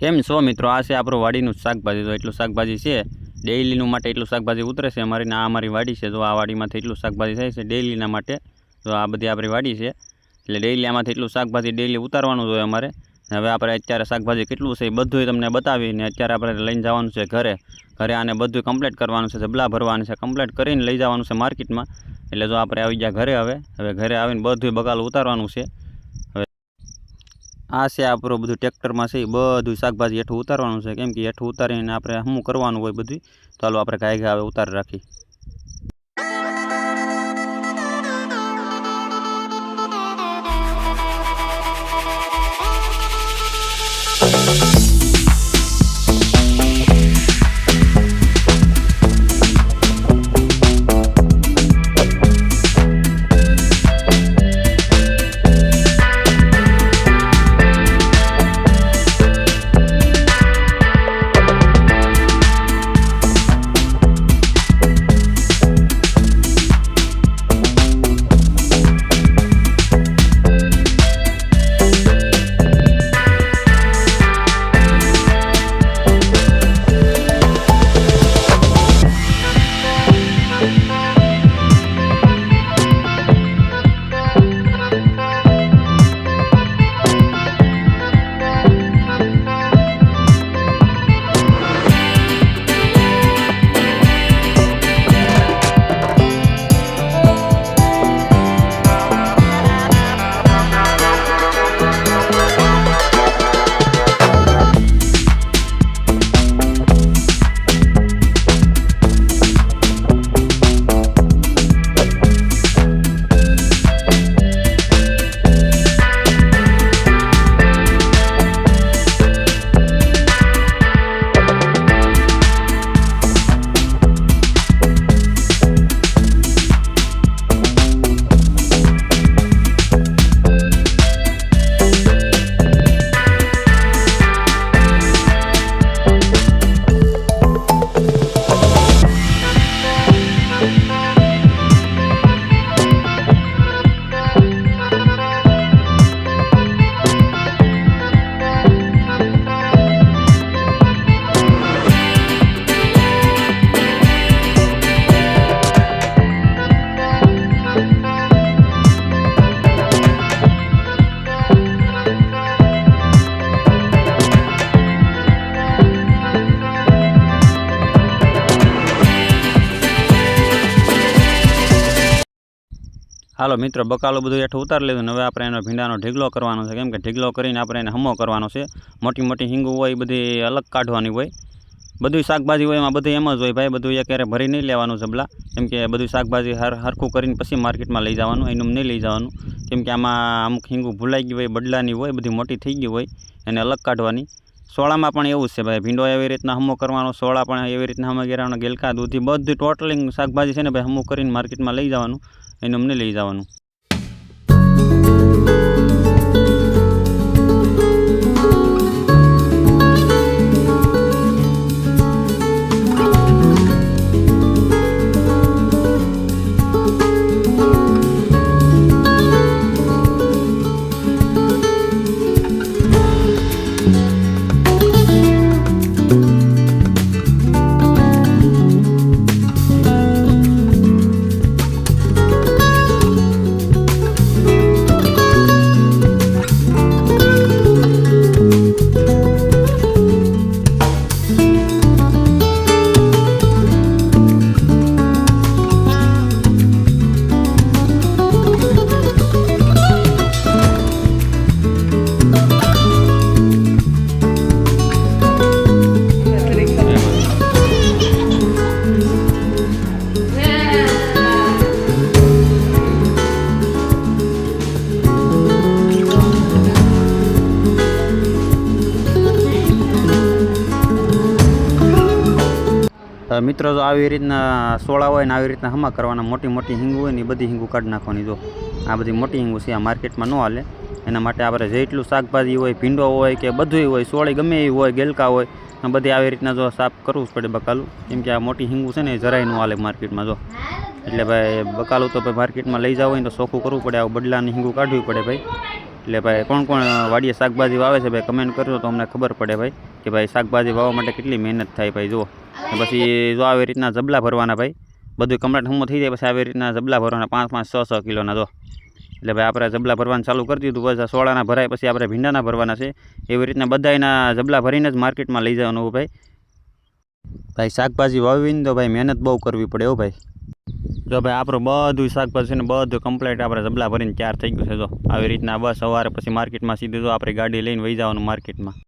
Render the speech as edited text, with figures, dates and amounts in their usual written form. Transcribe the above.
કેમ છો મિત્રો? આ છે આપણું વાડીનું શાકભાજી. તો એટલું શાકભાજી છે ડેઈલીનું માટે, એટલું શાકભાજી ઉતરે છે અમારી. આ અમારી વાડી છે. જો આ વાડીમાંથી એટલું શાકભાજી થાય છે ડેઈલીના માટે. તો આ બધી આપણી વાડી છે, એટલે ડેઈલી આમાંથી એટલું શાકભાજી ડેઈલી ઉતારવાનું જ હોય અમારે. હવે આપણે અત્યારે શાકભાજી કેટલું છે એ બધું તમને બતાવીને અત્યારે આપણે લઈને જવાનું છે ઘરે. આને બધું કમ્પ્લીટ કરવાનું છે, જબલા ભરવાનું છે, કમ્પ્લીટ કરીને લઈ જવાનું છે માર્કેટમાં. એટલે જો આપણે આવી ગયા ઘરે. હવે ઘરે આવીને બધું બકાલું ઉતારવાનું છે. આ છે આપણું બધું ટ્રેક્ટરમાં છે, બધું શાકભાજી હેઠું ઉતારવાનું છે. કેમ કે હેઠું ઉતારીને આપણે હમું કરવાનું હોય બધું. ચાલો આપણે ગાય હવે ઉતારી રાખી. હાલો મિત્રો, બકાલું બધું હેઠું ઉતારી લીધું. હવે આપણે એનો ભીંડાનો ઢીગલો કરવાનો છે. કેમ કે ઢીગલો કરીને આપણે એને હમો કરવાનો છે. મોટી મોટી હિંગુ હોય એ બધી અલગ કાઢવાની હોય. બધું શાકભાજી હોય એમાં બધું એમ જ હોય ભાઈ. બધું એક ભરી નહીં લેવાનું જબલા. કેમ કે બધું શાકભાજી હરખું કરીને પછી માર્કેટમાં લઈ જવાનું, એનું નહીં લઈ જવાનું. કેમ કે આમાં અમુક હિંગુ ભૂલાઈ ગઈ હોય, બદલાની હોય, બધી મોટી થઈ ગઈ હોય, એને અલગ કાઢવાની. સોળામાં પણ એવું જ છે ભાઈ. ભીંડો એવી રીતના હમો કરવાનો, સોળા પણ એવી રીતના હમો કરવાનો, ગેલકા, દૂધી, બધું ટોટલિંગ શાકભાજી છે ને ભાઈ હમું કરીને માર્કેટમાં લઈ જવાનું, એનું અમને લઈ જવાનું. મિત્રો જો આવી રીતના સોળા હોય ને આવી રીતના હમા કરવાના. મોટી મોટી હિંગુ હોય ને એ બધી હિંગુ કાઢી નાખવાની. જો આ બધી મોટી હિંગુ છે, આ માર્કેટમાં ન હાલે. એના માટે આપણે જેટલું શાકભાજી હોય, ભીંડો હોય કે બધું હોય, સોળી ગમે એવી હોય, ગેલકા હોય, બધી આવી રીતના જો સાફ કરવું જ પડે બકાલું. કેમ કે આ મોટી હિંગુ છે ને એ જરાય ન હાલે માર્કેટમાં. જો એટલે ભાઈ બકાલું તો ભાઈ માર્કેટમાં લઈ જવું હોય તો ચોખ્ખું કરવું પડે. આવું બદલાની હિંગુ કાઢવી પડે ભાઈ. એટલે ભાઈ કોણ કોણ વાડીએ શાકભાજી વાવે છે ભાઈ કમેન્ટ કરજો તો અમને ખબર પડે ભાઈ. કે ભાઈ શાકભાજી વાવવા માટે કેટલી મહેનત થાય ભાઈ જુઓ. ને પછી જો આવી રીતના જબલા ભરવાના ભાઈ, બધું કમ્પ્લીટ હમો થઈ જાય પછી આવી રીતના જબલા ભરવાના 5-5, 6-6 કિલોના જો. એટલે ભાઈ આપણે જબલા ભરવાનું ચાલુ કરી દીધું. બસ આ સોળાના ભરાય પછી આપણે ભીંડાના ભરવાના છે. એવી રીતના બધા એના જબલા ભરીને જ માર્કેટમાં લઈ જવાનું ભાઈ. ભાઈ શાકભાજી વાવીને તો ભાઈ મહેનત બહુ કરવી પડે હો ભાઈ. જો ભાઈ આપણું બધું શાકભાજી ને બધું કમ્પ્લીટ આપણે જબલા ભરીને તૈયાર થઈ ગયું છે. જો આવી રીતના બસ સવારે પછી માર્કેટમાં સીધું જો આપણે ગાડી લઈને વહી જવાનું માર્કેટમાં.